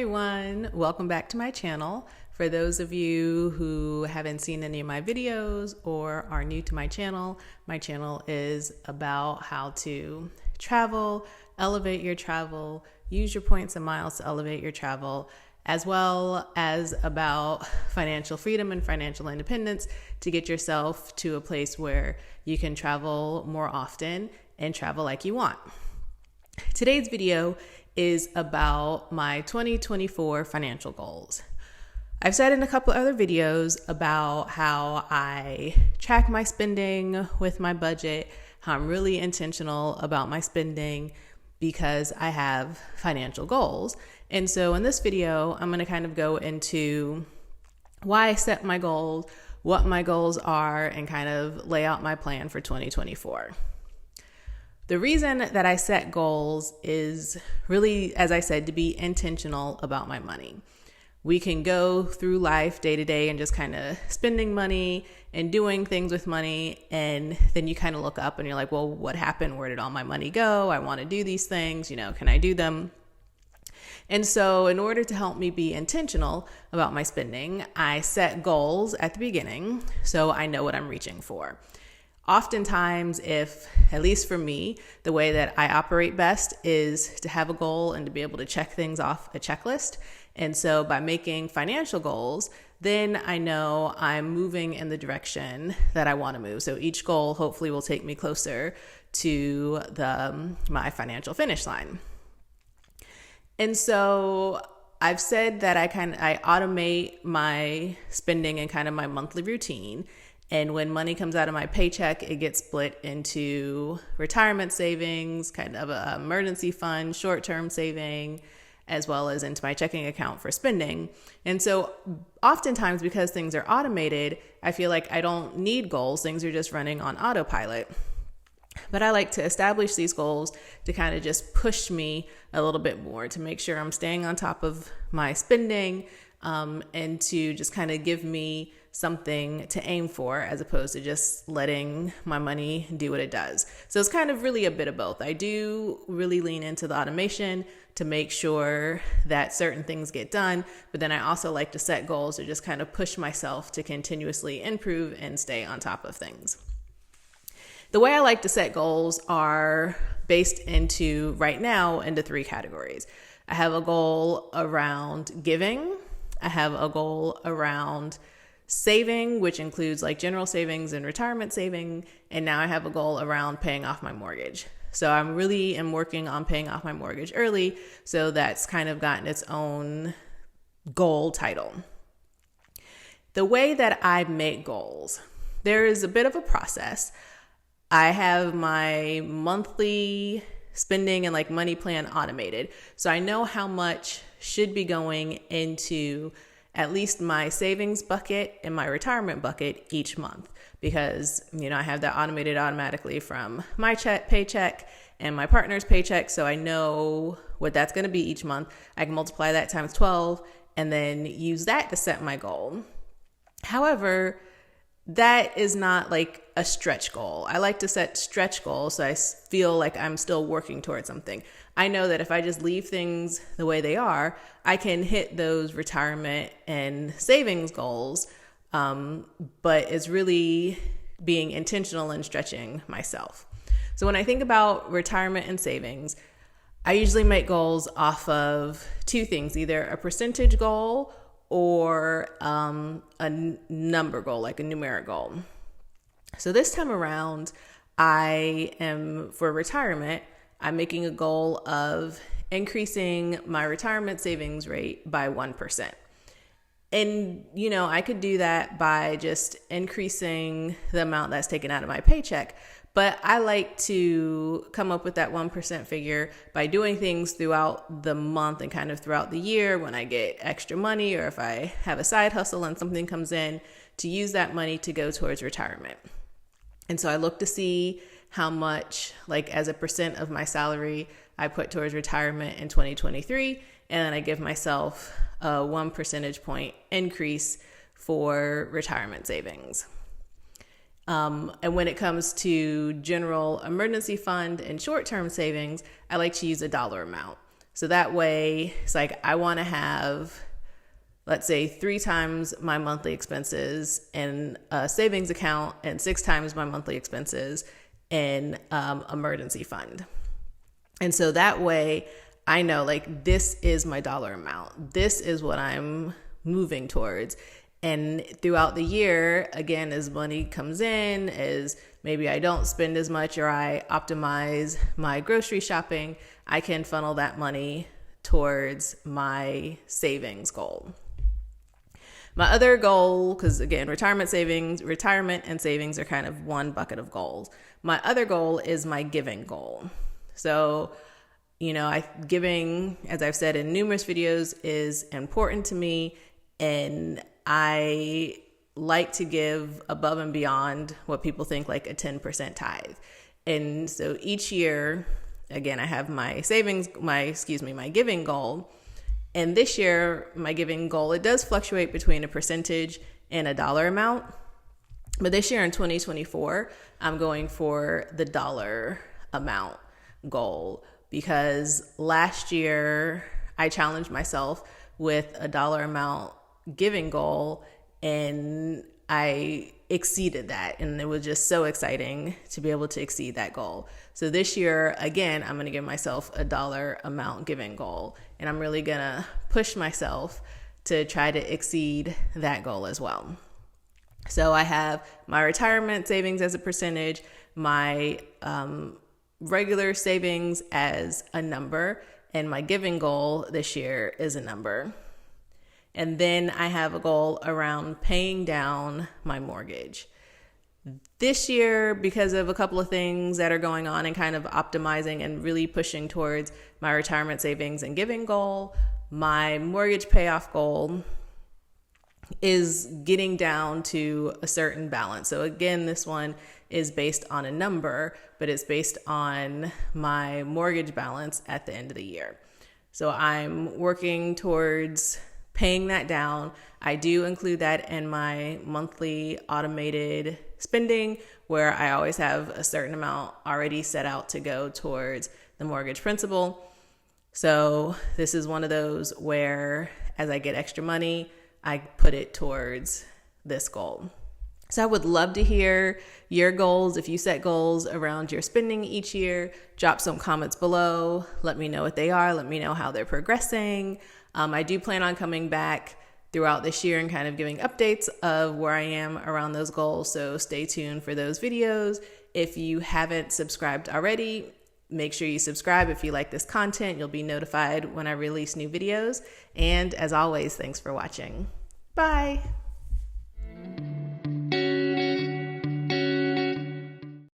everyone, welcome back to my channel. For those of you who haven't seen any of my videos or are new to my channel is about how to travel, elevate your travel, use your points and miles to elevate your travel, as well as about financial freedom and financial independence to get yourself to a place where you can travel more often and travel like you want. Today's video is about my 2024 financial goals. I've said in a couple other videos about how I track my spending with my budget, how I'm really intentional about my spending because I have financial goals. And so in this video, I'm going to kind of go into why I set my goals, what my goals are, and kind of lay out my plan for 2024. The reason that I set goals is really, as I said, to be intentional about my money. We can go through life day to day and just kind of spending money and doing things with money. And then you kind of look up and you're like, well, what happened? Where did all my money go? I want to do these things. Can I do them? And so in order to help me be intentional about my spending, I set goals at the beginning so I know what I'm reaching for. Oftentimes, at least for me, the way that I operate best is to have a goal and to be able to check things off a checklist. And so by making financial goals, then I know I'm moving in the direction that I want to move. So each goal hopefully will take me closer to my financial finish line. And so I've said that I automate my spending and kind of my monthly routine. And when money comes out of my paycheck, it gets split into retirement savings, kind of an emergency fund, short-term saving, as well as into my checking account for spending. And so oftentimes, because things are automated, I feel like I don't need goals. Things are just running on autopilot. But I like to establish these goals to kind of just push me a little bit more, to make sure I'm staying on top of my spending, and to just kind of give me something to aim for as opposed to just letting my money do what it does. So it's kind of really a bit of both. I do really lean into the automation to make sure that certain things get done, but then I also like to set goals to just kind of push myself to continuously improve and stay on top of things. The way I like to set goals are based right now into three categories. I have a goal around giving. I have a goal around saving, which includes like general savings and retirement saving. And now I have a goal around paying off my mortgage. So I really am working on paying off my mortgage early. So that's kind of gotten its own goal title. The way that I make goals, there is a bit of a process. I have my monthly spending and like money plan automated. So I know how much should be going into at least my savings bucket and my retirement bucket each month, because, I have that automated automatically from my paycheck and my partner's paycheck. So I know what that's going to be each month. I can multiply that times 12 and then use that to set my goal. However, that is not like a stretch goal. I like to set stretch goals so I feel like I'm still working towards something. I know that if I just leave things the way they are, I can hit those retirement and savings goals, but it's really being intentional and stretching myself. So when I think about retirement and savings, I usually make goals off of two things, either a percentage goal or a number goal, like a numeric goal. So this time around, for retirement, I'm making a goal of increasing my retirement savings rate by 1%. And, I could do that by just increasing the amount that's taken out of my paycheck. But I like to come up with that 1% figure by doing things throughout the month and kind of throughout the year when I get extra money, or if I have a side hustle and something comes in, to use that money to go towards retirement. And so I look to see how much, like as a percent of my salary, I put towards retirement in 2023. And then I give myself a 1 percentage point increase for retirement savings. And when it comes to general emergency fund and short-term savings, I like to use a dollar amount. So that way, it's like I want to have, let's say, 3 times my monthly expenses in a savings account and 6 times my monthly expenses in emergency fund. And so that way I know, like, this is my dollar amount. This is what I'm moving towards. And throughout the year, again, as money comes in, as maybe I don't spend as much or I optimize my grocery shopping, I can funnel that money towards my savings goal. My other goal, because again, retirement and savings are kind of one bucket of goals. My other goal is my giving goal. So, giving, as I've said in numerous videos, is important to me, and I like to give above and beyond what people think like a 10% tithe. And so each year, again, I have my giving goal. And this year, my giving goal, it does fluctuate between a percentage and a dollar amount. But this year in 2024, I'm going for the dollar amount goal, because last year I challenged myself with a dollar amount giving goal and I exceeded that, and it was just so exciting to be able to exceed that goal. So this year, again, I'm going to give myself a dollar amount giving goal, and I'm really going to push myself to try to exceed that goal as well. So I have my retirement savings as a percentage, my regular savings as a number, and my giving goal this year is a number. And then I have a goal around paying down my mortgage. This year, because of a couple of things that are going on and kind of optimizing and really pushing towards my retirement savings and giving goal, my mortgage payoff goal is getting down to a certain balance. So again, this one is based on a number, but it's based on my mortgage balance at the end of the year. So I'm working towards paying that down. I do include that in my monthly automated spending, where I always have a certain amount already set out to go towards the mortgage principal. So this is one of those where as I get extra money, I put it towards this goal. So I would love to hear your goals. If you set goals around your spending each year, drop some comments below. Let me know what they are. Let me know how they're progressing. I do plan on coming back throughout this year and kind of giving updates of where I am around those goals. So stay tuned for those videos. If you haven't subscribed already, make sure you subscribe. If you like this content, you'll be notified when I release new videos. And as always, thanks for watching. Bye.